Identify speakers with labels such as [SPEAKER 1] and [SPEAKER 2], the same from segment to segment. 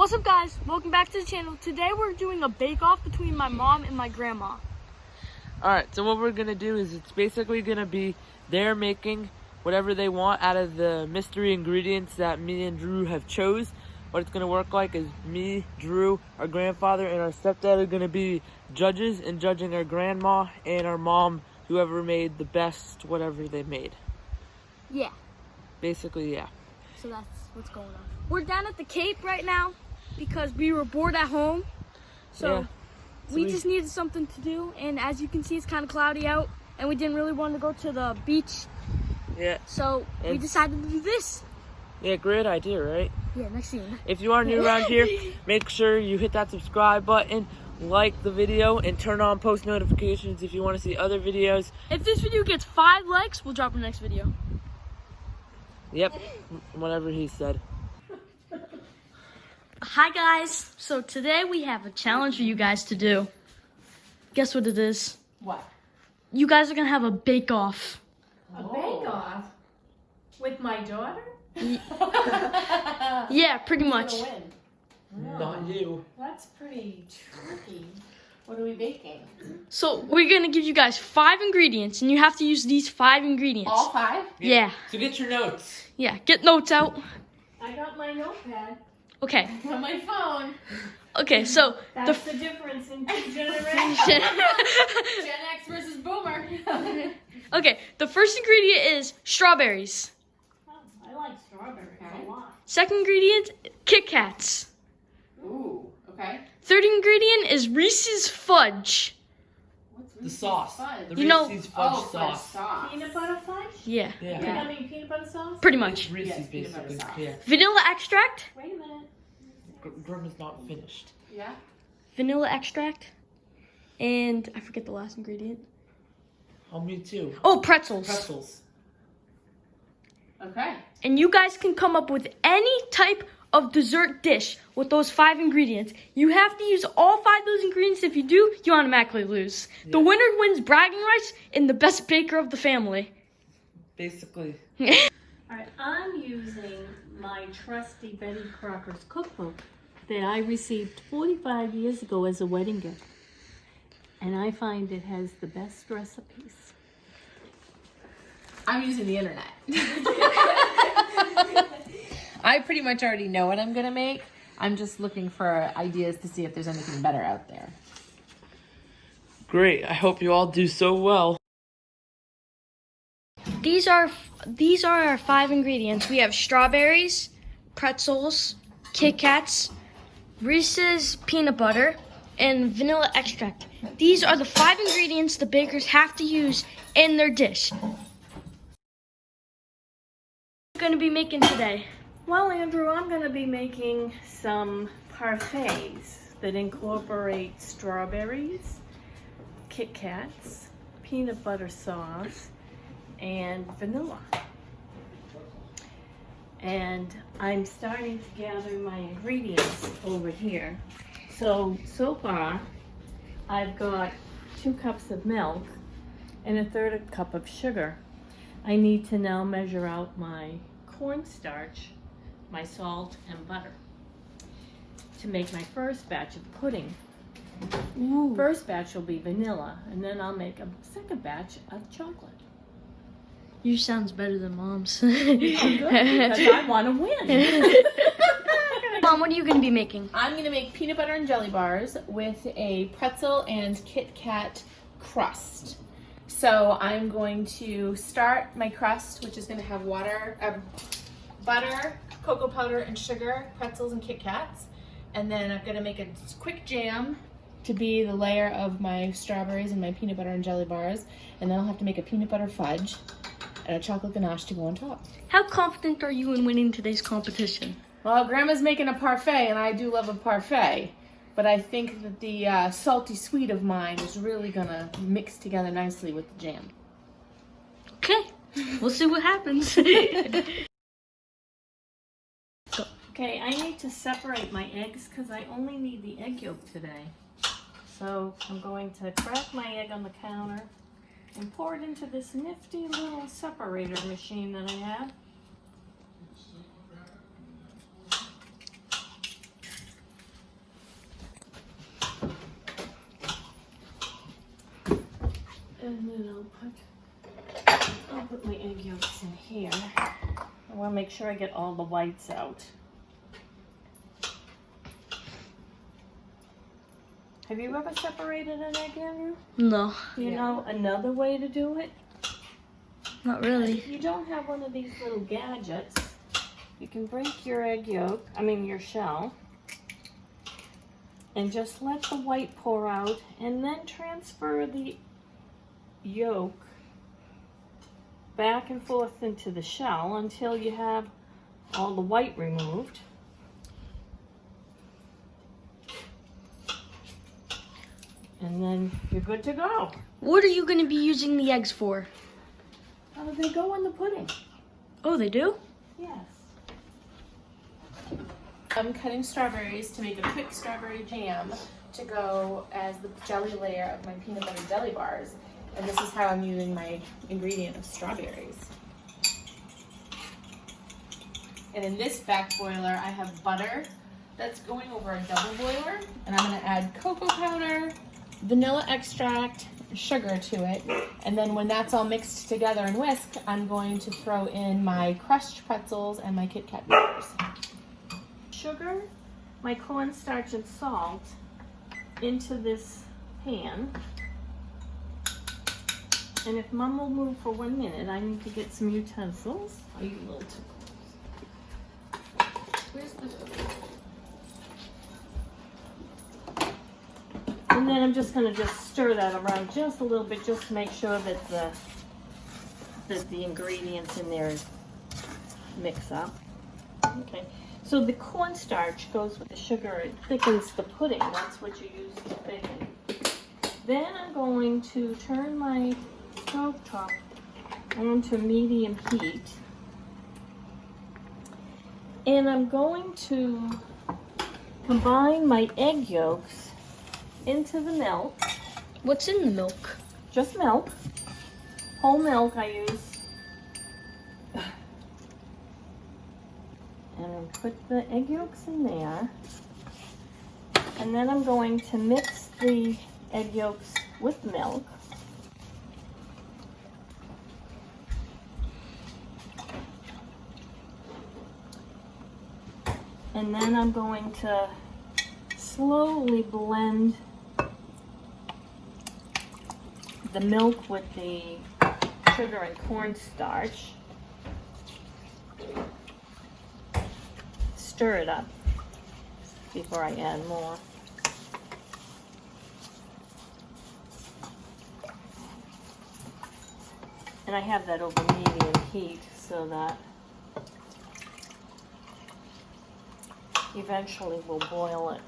[SPEAKER 1] What's up, guys? Welcome back to the channel. Today we're doing a bake-off between my mom and my grandma.
[SPEAKER 2] Alright, so what we're going to do is it's basically going to be they're making whatever they want out of the mystery ingredients that me and Drew have chose. What it's going to work like is me, Drew, our grandfather, and our stepdad are going to be judges and judging our grandma and our mom, whoever made the best whatever they made.
[SPEAKER 1] Yeah.
[SPEAKER 2] Basically, yeah.
[SPEAKER 1] So that's what's going on. We're down at the Cape right now because we were bored at home. So we just needed something to do. And as you can see, it's kind of cloudy out. And we didn't really want to go to the beach.
[SPEAKER 2] Yeah.
[SPEAKER 1] So we decided to do this.
[SPEAKER 2] Yeah, great idea, right?
[SPEAKER 1] Yeah, next scene.
[SPEAKER 2] If you are new around here, make sure you hit that subscribe button, like the video, and turn on post notifications if you want to see other videos.
[SPEAKER 1] If this video gets 5 likes, we'll drop the next video.
[SPEAKER 2] Yep, whatever he said.
[SPEAKER 1] Hi guys, so today we have a challenge for you guys to do. Guess what it is?
[SPEAKER 3] What?
[SPEAKER 1] You guys are gonna have a bake-off.
[SPEAKER 3] A bake-off? With my daughter?
[SPEAKER 1] Yeah, pretty much.
[SPEAKER 3] Who's gonna win?
[SPEAKER 2] Not you.
[SPEAKER 3] That's pretty tricky. What are we baking?
[SPEAKER 1] So we're gonna give you guys 5 ingredients, and you have to use these 5 ingredients.
[SPEAKER 3] All 5?
[SPEAKER 1] Yeah,
[SPEAKER 2] So get your notes.
[SPEAKER 1] yeah. Get notes out.
[SPEAKER 3] I got my notepad.
[SPEAKER 1] Okay,
[SPEAKER 3] On my phone.
[SPEAKER 1] okay. So
[SPEAKER 3] That's the difference in 2 generations. Gen X versus Boomer.
[SPEAKER 1] okay, the first ingredient is strawberries.
[SPEAKER 3] Oh, I like strawberries a lot.
[SPEAKER 1] Second ingredient, Kit Kats.
[SPEAKER 3] Ooh, okay.
[SPEAKER 1] Third ingredient is Reese's Fudge.
[SPEAKER 3] What's
[SPEAKER 2] The sauce.
[SPEAKER 3] Fudge?
[SPEAKER 2] The
[SPEAKER 1] You know-
[SPEAKER 2] Reese's fudge
[SPEAKER 3] Oh,
[SPEAKER 2] sauce.
[SPEAKER 3] sauce. Peanut butter fudge?
[SPEAKER 1] Yeah,
[SPEAKER 2] Yeah.
[SPEAKER 3] Yeah. I mean peanut butter sauce?
[SPEAKER 1] pretty much.
[SPEAKER 2] Reese's
[SPEAKER 3] Yes, peanut butter
[SPEAKER 2] basically.
[SPEAKER 3] sauce.
[SPEAKER 2] Yeah.
[SPEAKER 1] Vanilla extract.
[SPEAKER 3] Wait a minute.
[SPEAKER 2] Grandma's not finished.
[SPEAKER 3] Yeah?
[SPEAKER 1] Vanilla extract. And I forget the last ingredient.
[SPEAKER 2] Oh, me too.
[SPEAKER 1] Oh, pretzels.
[SPEAKER 2] Pretzels.
[SPEAKER 3] Okay.
[SPEAKER 1] And you guys can come up with any type of dessert dish with those 5 ingredients. You have to use all 5 of those ingredients. If you do, you automatically lose. The
[SPEAKER 2] Yeah.
[SPEAKER 1] winner wins bragging rights and the best baker of the family.
[SPEAKER 2] Basically.
[SPEAKER 4] All right, I'm using my trusty Betty Crocker's cookbook that I received 45 years ago as a wedding gift. And I find it has the best recipes.
[SPEAKER 3] I'm using the internet. I pretty much already know what I'm gonna make. I'm just looking for ideas to see if there's anything better out there.
[SPEAKER 2] Great. I hope you all do so well.
[SPEAKER 1] These are our 5 ingredients. We have strawberries, pretzels, Kit Kats, Reese's peanut butter, and vanilla extract. These are the 5 ingredients the bakers have to use in their dish. What are you going to be making today?
[SPEAKER 4] Well, Andrew, I'm going to be making some parfaits that incorporate strawberries, Kit Kats, peanut butter sauce, and vanilla. And I'm starting to gather my ingredients over here. So far, I've got 2 cups of milk and a third cup of sugar. I need to now measure out my cornstarch, my salt, and butter to make my first batch of pudding.
[SPEAKER 1] Ooh.
[SPEAKER 4] First batch will be vanilla, and then I'll make a second batch of chocolate.
[SPEAKER 1] You sounds better than Mom's.
[SPEAKER 4] Oh, good, because I want to win.
[SPEAKER 1] Mom, what are you going to be making?
[SPEAKER 3] I'm gonna make peanut butter and jelly bars with a pretzel and Kit Kat crust. So I'm going to start my crust, which is gonna have water, butter, cocoa powder, and sugar, pretzels and Kit Kats. And then I'm gonna make a quick jam to be the layer of my strawberries and my peanut butter and jelly bars. And then I'll have to make a peanut butter fudge and a chocolate ganache to go on top.
[SPEAKER 1] How confident are you in winning today's competition?
[SPEAKER 3] Well, Grandma's making a parfait, and I do love a parfait. But I think that the salty sweet of mine is really gonna mix together nicely with the jam.
[SPEAKER 1] Okay, we'll see what happens.
[SPEAKER 4] Okay, I need to separate my eggs because I only need the egg yolk today. So I'm going to crack my egg on the counter and pour it into this nifty little separator machine that I have. And then I'll put my egg yolks in here. I want to make sure I get all the whites out. Have you ever separated an egg, Andrew?
[SPEAKER 1] No,
[SPEAKER 4] You know another way to do it?
[SPEAKER 1] not really.
[SPEAKER 4] If you don't have one of these little gadgets, you can break your your shell, and just let the white pour out, and then transfer the yolk back and forth into the shell until you have all the white removed. And then you're good to go.
[SPEAKER 1] What are you going to be using the eggs for?
[SPEAKER 4] They go in the pudding.
[SPEAKER 1] Oh, they do?
[SPEAKER 4] Yes.
[SPEAKER 3] I'm cutting strawberries to make a quick strawberry jam to go as the jelly layer of my peanut butter jelly bars. And this is how I'm using my ingredient of strawberries. And in this back boiler, I have butter that's going over a double boiler. And I'm gonna add cocoa powder, vanilla extract, sugar to it. And then when that's all mixed together and whisked, I'm going to throw in my crushed pretzels and my Kit Kat bars.
[SPEAKER 4] Sugar, my cornstarch and salt into this pan. And if Mom will move for 1 minute, I need to get some utensils. Are you a little too close?
[SPEAKER 3] Where's the...
[SPEAKER 4] And then I'm just going to stir that around just a little bit, just to make sure that the ingredients in there mix up. Okay. So the cornstarch goes with the sugar. It thickens the pudding. That's what you use to thicken. Then I'm going to turn my stove top on to medium heat. And I'm going to combine my egg yolks into the milk.
[SPEAKER 1] What's in the milk?
[SPEAKER 4] Just milk. Whole milk I use. And I'll put the egg yolks in there. And then I'm going to mix the egg yolks with milk. And then I'm going to slowly blend the milk with the sugar and cornstarch. Stir it up before I add more. And I have that over medium heat so that eventually we'll boil it.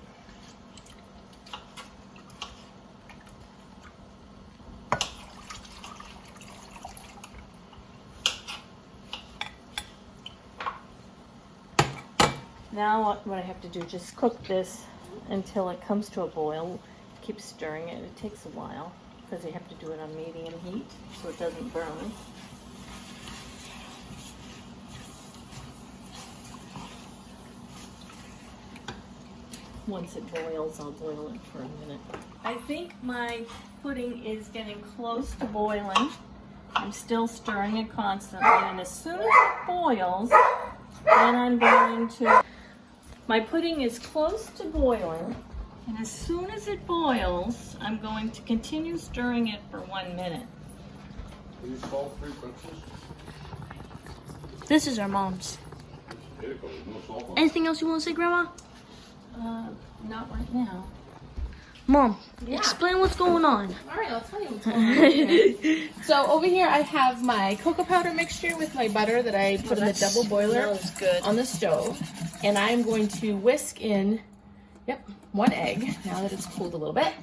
[SPEAKER 4] Now what I have to do, just cook this until it comes to a boil. Keep stirring it. It takes a while because you have to do it on medium heat so it doesn't burn. Once it boils, I'll boil it for a minute. I think my pudding is getting close to boiling. I'm still stirring it constantly, and as soon as it boils, then I'm going to... My pudding is close to boiling, and as soon as it boils, I'm going to continue stirring it for 1 minute.
[SPEAKER 5] Are these salt-free pretzels?
[SPEAKER 1] This is our mom's.
[SPEAKER 5] There you go, no salt on.
[SPEAKER 1] Anything else you want to say, Grandma?
[SPEAKER 4] Not right now.
[SPEAKER 1] Mom,
[SPEAKER 3] Yeah.
[SPEAKER 1] explain what's going on.
[SPEAKER 3] All right, I'll tell you what's going on here. So over here I have my cocoa powder mixture with my butter that I put in the double boiler on the stove. And I'm going to whisk in, 1 egg, now that it's cooled a little bit.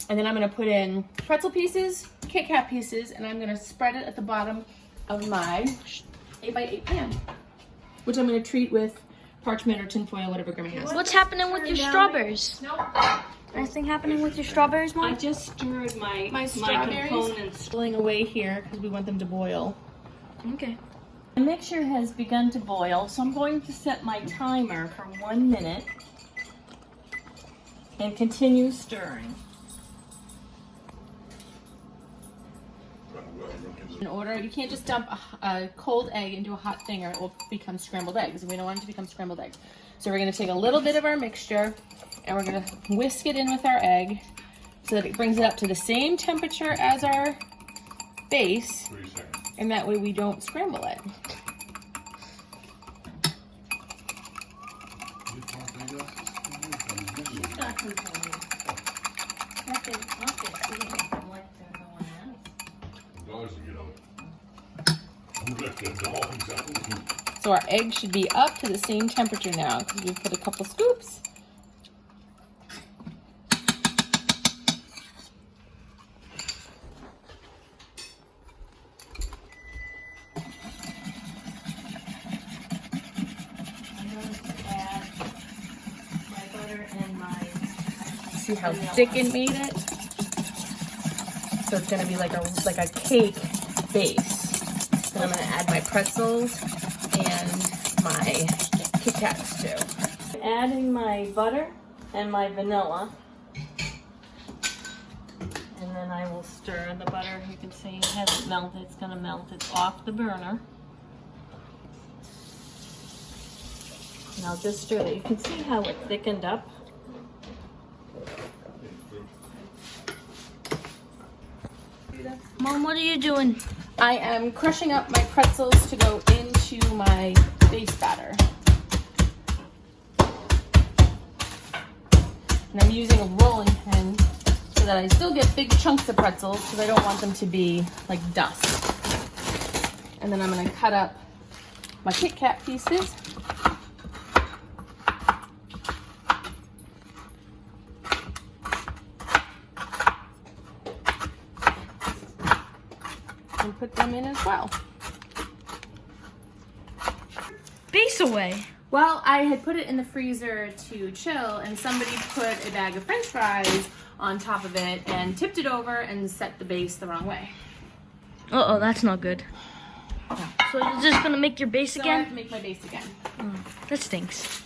[SPEAKER 3] And then I'm gonna put in pretzel pieces, Kit Kat pieces, and I'm gonna spread it at the bottom of my 8x8 pan, which I'm gonna treat with parchment or tinfoil, whatever Grandma has.
[SPEAKER 1] What's happening with your strawberries?
[SPEAKER 3] No,
[SPEAKER 1] Anything happening with your strawberries,
[SPEAKER 4] I
[SPEAKER 1] Mom?
[SPEAKER 4] just stirred my
[SPEAKER 3] strawberries
[SPEAKER 4] components.
[SPEAKER 3] spilling away here because we want them to boil.
[SPEAKER 1] Okay.
[SPEAKER 4] The mixture has begun to boil, so I'm going to set my timer for 1 minute and continue stirring.
[SPEAKER 3] In order, you can't just dump a cold egg into a hot thing or it will become scrambled eggs, and we don't want it to become scrambled eggs. So we're gonna take a little bit of our mixture and we're gonna whisk it in with our egg so that it brings it up to the same temperature as our base,
[SPEAKER 5] 3 seconds.
[SPEAKER 3] and that way we don't scramble it.
[SPEAKER 4] Got some for me. Nothing, I'm like they're no one else.
[SPEAKER 5] Dogs to get out. Who let the dogs out?
[SPEAKER 3] So our egg should be up to the same temperature now because we've put a couple scoops.
[SPEAKER 4] I'm going to add my butter and my
[SPEAKER 3] See how thick it made it? So it's gonna be like a cake base. Then I'm gonna add my pretzels and my Kit Kats too.
[SPEAKER 4] adding my butter and my vanilla. And then I will stir the butter. You can see it hasn't melted. It's gonna melt. It's off the burner. And I'll just stir it. You can see how it thickened up.
[SPEAKER 1] Mom, what are you doing?
[SPEAKER 3] I am crushing up my pretzels to go into my base batter. And I'm using a rolling pin so that I still get big chunks of pretzels because I don't want them to be like dust. And then I'm going to cut up my Kit Kat pieces. And put them in as well.
[SPEAKER 1] Base away.
[SPEAKER 3] Well, I had put it in the freezer to chill, and somebody put a bag of French fries on top of it and tipped it over and set the base the wrong way.
[SPEAKER 1] Uh-oh, that's not good. So you're just gonna make your base
[SPEAKER 3] So I have
[SPEAKER 1] again?
[SPEAKER 3] to make my base again.
[SPEAKER 1] That stinks.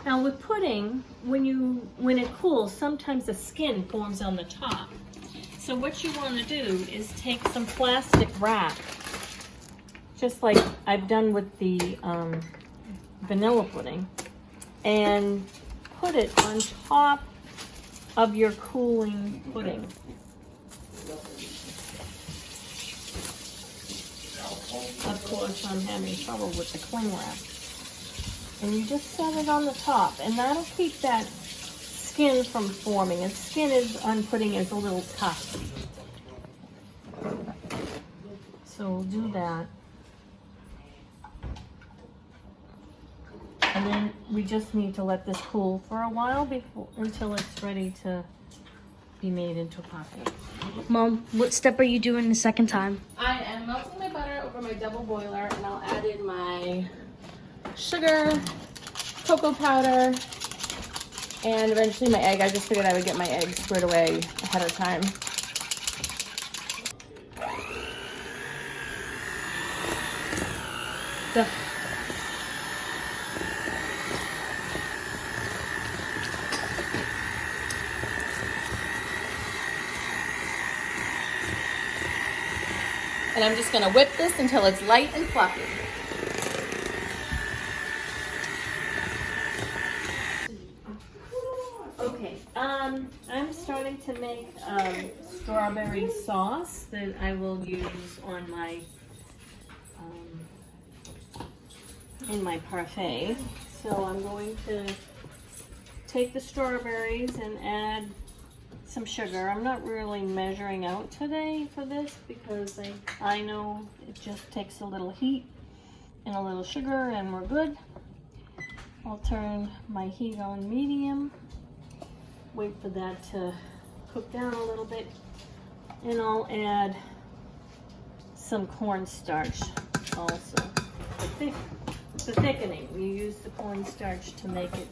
[SPEAKER 4] Now with pudding, when it cools, sometimes the skin forms on the top. So what you want to do is take some plastic wrap, just like I've done with the vanilla pudding, and put it on top of your cooling pudding. Of course, I'm having trouble with the cling wrap. And you just set it on the top, and that'll keep that skin from forming. And skin is on pudding is a little tough. So we'll do that. And then we just need to let this cool for a while until it's ready to be made into popping.
[SPEAKER 1] Mom, what step are you doing the second time?
[SPEAKER 3] I am melting my butter over my double boiler, and I'll add in my sugar, cocoa powder, and eventually my egg. I just figured I would get my egg squared away ahead of time. And I'm just gonna whip this until it's light and fluffy.
[SPEAKER 4] Okay, I'm starting to make strawberry sauce that I will use on my in my parfait. So I'm going to take the strawberries and add some sugar. I'm not really measuring out today for this because I know it just takes a little heat and a little sugar and we're good. I'll turn my heat on medium. Wait for that to cook down a little bit, and I'll add some cornstarch also. The thickening, you use the cornstarch to make it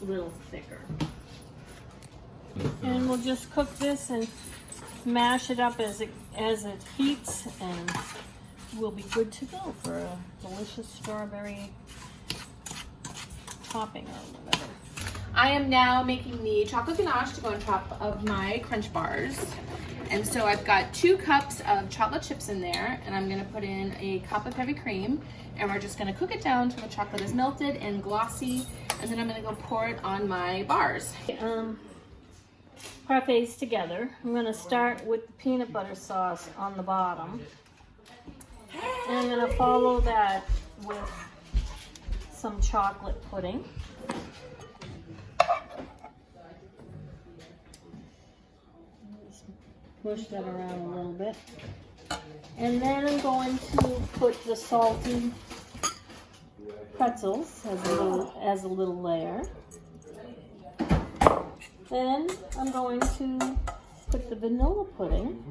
[SPEAKER 4] a little thicker. And we'll just cook this and mash it up as it heats, and we'll be good to go for a delicious strawberry topping or whatever.
[SPEAKER 3] I am now making the chocolate ganache to go on top of my Crunch bars. And so I've got 2 cups of chocolate chips in there, and I'm gonna put in a cup of heavy cream, and we're just gonna cook it down till the chocolate is melted and glossy, and then I'm gonna go pour it on my bars.
[SPEAKER 4] Parfaits together. I'm gonna start with the peanut butter sauce on the bottom. And I'm gonna follow that with some chocolate pudding. Just push that around a little bit. And then I'm going to put the salty pretzels as a little layer. Then I'm going to put the vanilla pudding.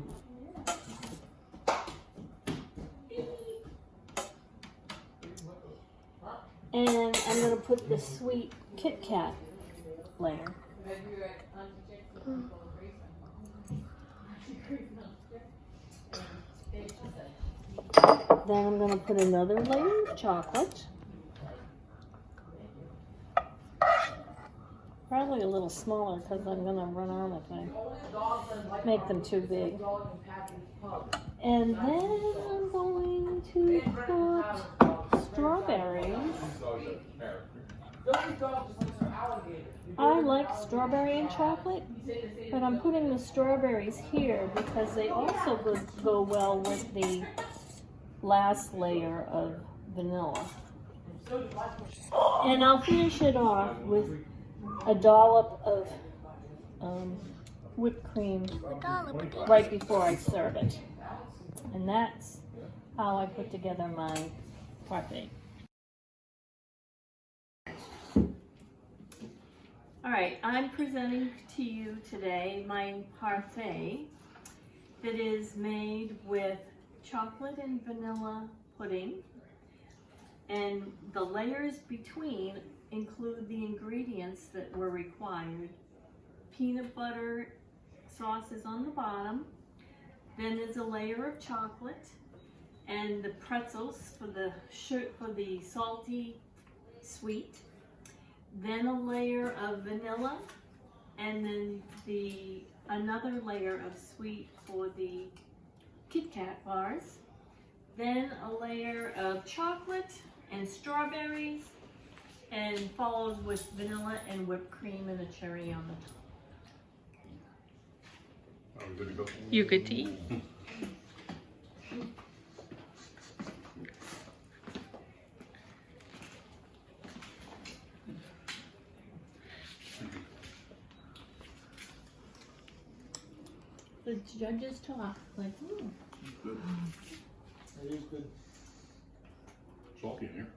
[SPEAKER 4] And I'm going to put the sweet Kit Kat layer. Then I'm going to put another layer of chocolate. Probably a little smaller because I'm going to run out if I make them too big. And then I'm going to put strawberries. I like strawberry and chocolate, but I'm putting the strawberries here because they also go well with the last layer of vanilla. And I'll finish it off with a dollop of whipped cream right before I serve it. And that's how I put together my parfait. All right, I'm presenting to you today my parfait that is made with chocolate and vanilla pudding, and the layers between include the ingredients that were required. Peanut butter sauce is on the bottom, then there's a layer of chocolate and the pretzels for the salty sweet, then a layer of vanilla, and then another layer of sweet for the Kit Kat bars, then a layer of chocolate and strawberries, and followed with vanilla and whipped cream and a cherry on the top.
[SPEAKER 5] Are we good to go?
[SPEAKER 3] You're good to eat. The judges talk like,
[SPEAKER 5] Good.
[SPEAKER 6] It is good.
[SPEAKER 5] Salty in here.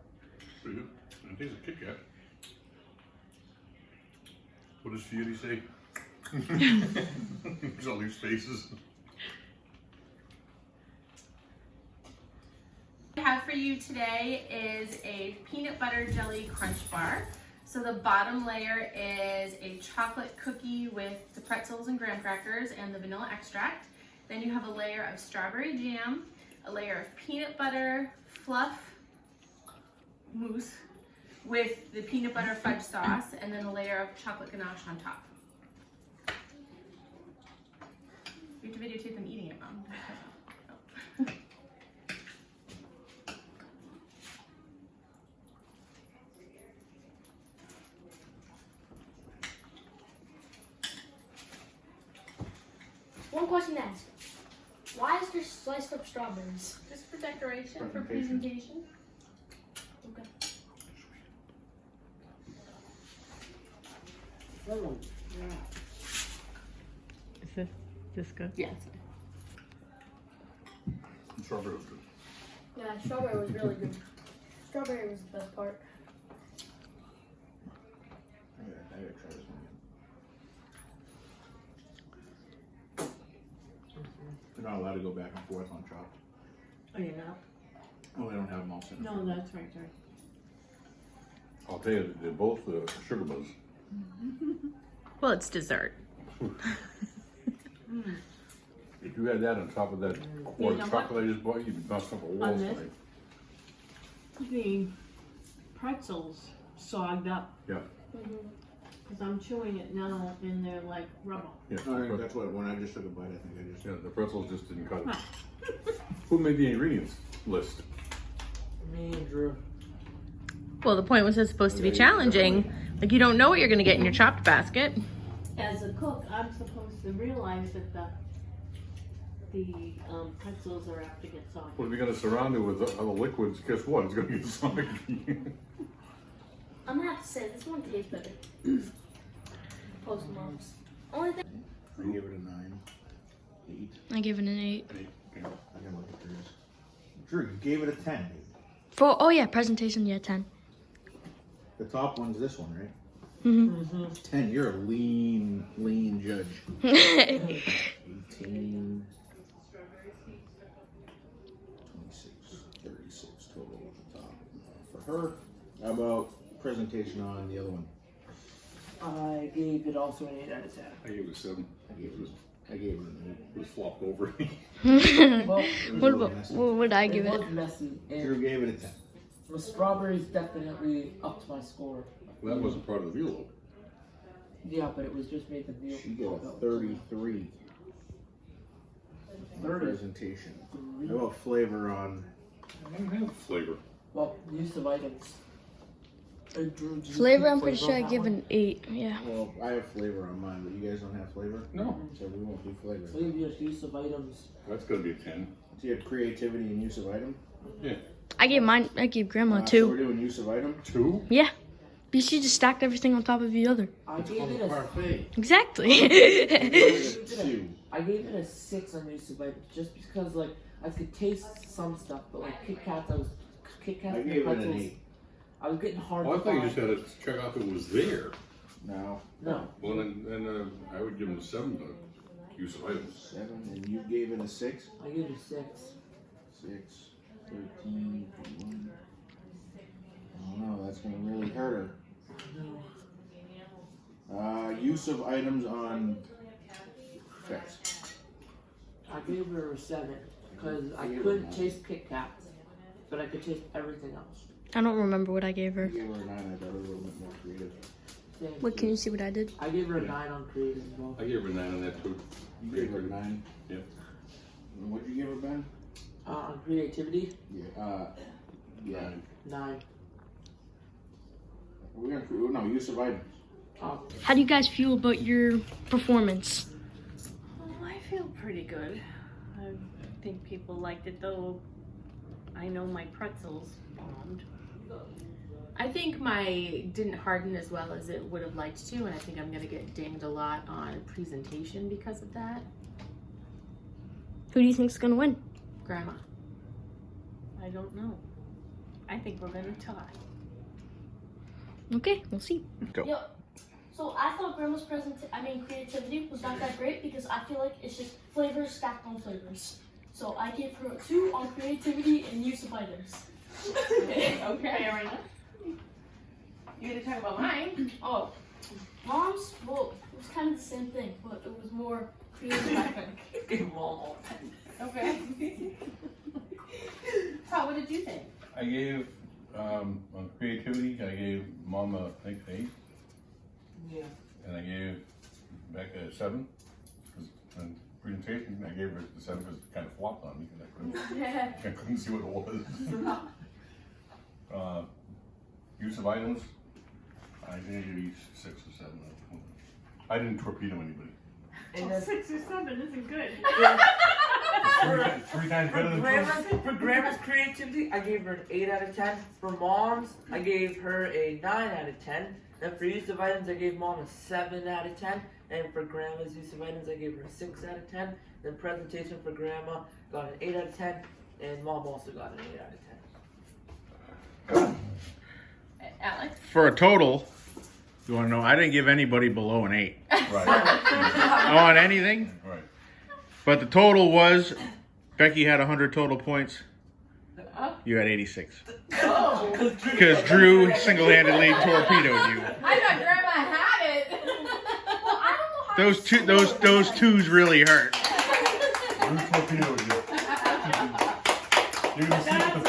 [SPEAKER 5] Pretty good. And it tastes like Kit Kat. What does Fieri say? There's all these faces.
[SPEAKER 3] What I have for you today is a peanut butter jelly crunch bar. So the bottom layer is a chocolate cookie with the pretzels and graham crackers and the vanilla extract. Then you have a layer of strawberry jam, a layer of peanut butter fluff mousse with the peanut butter fudge sauce, and then a layer of chocolate ganache on top. You have to videotape them eating it, Mom. Oh.
[SPEAKER 1] One question to ask. Why is there sliced up strawberries?
[SPEAKER 3] Just for decoration, for presentation.
[SPEAKER 1] Okay.
[SPEAKER 2] Is this good?
[SPEAKER 3] Yes.
[SPEAKER 5] The strawberry was good.
[SPEAKER 1] Yeah, strawberry was really good. Strawberry was the best part.
[SPEAKER 6] I gotta try this one again. They're not allowed to go back and forth on chopped.
[SPEAKER 4] Oh, you're not?
[SPEAKER 6] Oh, they don't have them all set.
[SPEAKER 4] No, that's right, sorry.
[SPEAKER 5] I'll tell you, they're both sugar buzz.
[SPEAKER 3] Well, it's dessert.
[SPEAKER 5] If you had that on top of that quart of chocolate I just bought, you'd be bouncing up a wall
[SPEAKER 4] On this?
[SPEAKER 5] tonight.
[SPEAKER 4] The pretzels sogged up.
[SPEAKER 5] Yeah.
[SPEAKER 4] Because I'm chewing it now and they're like rubber.
[SPEAKER 6] Yeah, that's what, when I just took a bite, I think I just.
[SPEAKER 5] yeah, the pretzels just didn't cut it. Who made the ingredients list?
[SPEAKER 2] Me and Drew.
[SPEAKER 3] Well, the point was it's supposed to be challenging. Like you don't know what you're gonna get in your chopped basket.
[SPEAKER 4] As a cook, I'm supposed to realize that the pretzels are apt to get soggy.
[SPEAKER 5] Well, if you're gonna surround it with other liquids, guess what? It's gonna get soggy.
[SPEAKER 1] I'm gonna have to say this one tastes better. Post Malls. Only thing.
[SPEAKER 6] I gave it a 9, 8.
[SPEAKER 1] I give it an 8.
[SPEAKER 5] Okay.
[SPEAKER 6] I can look at yours. Drew, you gave it a 10.
[SPEAKER 1] Oh yeah, presentation. Yeah, 10.
[SPEAKER 6] The top one's this one, right?
[SPEAKER 1] Mm-hmm.
[SPEAKER 6] 10. You're a lean judge. 18. 26, 36 total at the top. For her, how about presentation on the other one?
[SPEAKER 2] I gave it also an 8 out of 10.
[SPEAKER 5] I gave it a 7.
[SPEAKER 6] I gave it an
[SPEAKER 5] It was flopped over.
[SPEAKER 2] Well,
[SPEAKER 6] 8.
[SPEAKER 1] what would I give
[SPEAKER 2] it
[SPEAKER 1] it?
[SPEAKER 2] was messy.
[SPEAKER 6] Drew
[SPEAKER 2] And
[SPEAKER 6] gave it a 10.
[SPEAKER 2] the strawberries definitely upped my score.
[SPEAKER 5] Well, that wasn't part of the veal though.
[SPEAKER 2] Yeah, but it was just made the veal.
[SPEAKER 6] She got a 33.
[SPEAKER 2] 30.
[SPEAKER 6] Presentation. How about flavor on?
[SPEAKER 5] I don't have flavor.
[SPEAKER 2] Well, use of items. Drew, did you
[SPEAKER 1] Flavor,
[SPEAKER 2] keep
[SPEAKER 1] I'm pretty
[SPEAKER 2] flavor
[SPEAKER 1] sure I
[SPEAKER 2] on
[SPEAKER 1] give
[SPEAKER 2] that
[SPEAKER 1] an 8. Yeah.
[SPEAKER 6] Well, I have flavor on mine, but you guys don't have flavor?
[SPEAKER 5] No.
[SPEAKER 6] So we won't do flavor.
[SPEAKER 2] one? Flavor, use of items.
[SPEAKER 5] That's gonna be a 10.
[SPEAKER 6] So you have creativity and use of item?
[SPEAKER 5] Yeah.
[SPEAKER 1] I gave Grandma
[SPEAKER 6] So we're
[SPEAKER 1] 2.
[SPEAKER 6] doing use of item?
[SPEAKER 5] 2?
[SPEAKER 1] Yeah. Because she just stacked everything on top of the other.
[SPEAKER 2] I gave it a
[SPEAKER 6] Parfait.
[SPEAKER 1] Exactly.
[SPEAKER 6] 2.
[SPEAKER 2] I gave it a 6 on use of items just because like I could taste some stuff, but like Kit Kats, Kit Kats
[SPEAKER 6] I
[SPEAKER 2] and
[SPEAKER 6] gave it an
[SPEAKER 2] pretzels,
[SPEAKER 6] 8.
[SPEAKER 2] I was getting hard
[SPEAKER 5] Oh, I
[SPEAKER 2] to
[SPEAKER 5] thought you
[SPEAKER 2] find.
[SPEAKER 5] just had to check out if it was there.
[SPEAKER 6] No.
[SPEAKER 2] No,
[SPEAKER 5] Well, then I would give him a 7 to use of items.
[SPEAKER 6] 7. And you gave it a 6?
[SPEAKER 2] I gave it a 6.
[SPEAKER 6] 6. 13. 21. I don't know. That's going to really hurt her. Use of items on Fetz.
[SPEAKER 2] I gave her a 7 because I
[SPEAKER 6] gave her
[SPEAKER 2] couldn't
[SPEAKER 6] a 9.
[SPEAKER 2] taste Kit Kats, but I could taste everything else.
[SPEAKER 1] I don't remember what I gave her.
[SPEAKER 6] I gave her a 9. I thought it was a little bit more creative.
[SPEAKER 2] Thank
[SPEAKER 1] What, can you see what I did?
[SPEAKER 2] I gave her a 9 on creative as well.
[SPEAKER 5] I gave her a 9 on that too.
[SPEAKER 6] You gave her a 9?
[SPEAKER 5] Yeah.
[SPEAKER 6] And what'd you give her, Ben?
[SPEAKER 2] On creativity,
[SPEAKER 6] Yeah. Yeah.
[SPEAKER 2] 9.
[SPEAKER 6] We're gonna no use of items.
[SPEAKER 1] How do you guys feel about your performance?
[SPEAKER 4] Oh, I feel pretty good. I think people liked it, though. I know my pretzels bombed.
[SPEAKER 3] I think my didn't harden as well as it would have liked to, and I think I'm gonna get dinged a lot on presentation because of that.
[SPEAKER 1] Who do you think's gonna win?
[SPEAKER 3] Grandma.
[SPEAKER 4] I don't know. I think we're gonna tie.
[SPEAKER 1] Okay, we'll see.
[SPEAKER 7] Yep. So I thought Grandma's creativity was not that great because I feel like it's just flavors stacked on flavors. So I gave her a 2 on creativity and use of items.
[SPEAKER 3] Okay. Fair enough. You gonna talk about mine?
[SPEAKER 7] Oh, Mom's, well, it was kind of the same thing, but it was more creative, I think.
[SPEAKER 2] Give them all.
[SPEAKER 3] Okay. Todd, what did you think?
[SPEAKER 5] I gave, on creativity, I gave Mama, I think, 8.
[SPEAKER 2] Yeah.
[SPEAKER 5] And I gave Becca a 7. 'Cause on presentation, I gave her the 7 because it kind of flopped on me because I couldn't see what it was. Use of items, I think I gave each 6 or 7. I didn't torpedo anybody.
[SPEAKER 2] And then
[SPEAKER 4] 6 or 7 isn't good.
[SPEAKER 5] It's 3 times better than 2.
[SPEAKER 2] for Grandma's creativity, I gave her an 8 out of 10. For Mom's, I gave her a 9 out of 10. And for use of items, I gave Mom a 7 out of 10. And for Grandma's use of items, I gave her a 6 out of 10. Then presentation for Grandma got an 8 out of 10. And Mom also got an 8 out of 10.
[SPEAKER 3] Alex?
[SPEAKER 8] For a total, you want to know? I didn't give anybody below an 8
[SPEAKER 5] Right.
[SPEAKER 8] on anything.
[SPEAKER 5] Right.
[SPEAKER 8] But the total was Becky had 100 total points. You had 86
[SPEAKER 3] Oh.
[SPEAKER 8] because Drew single-handedly torpedoed you.
[SPEAKER 3] I thought Grandma had it.
[SPEAKER 7] Well, I don't know how
[SPEAKER 8] Those twos really hurt.
[SPEAKER 5] Who torpedoed you? You can see what the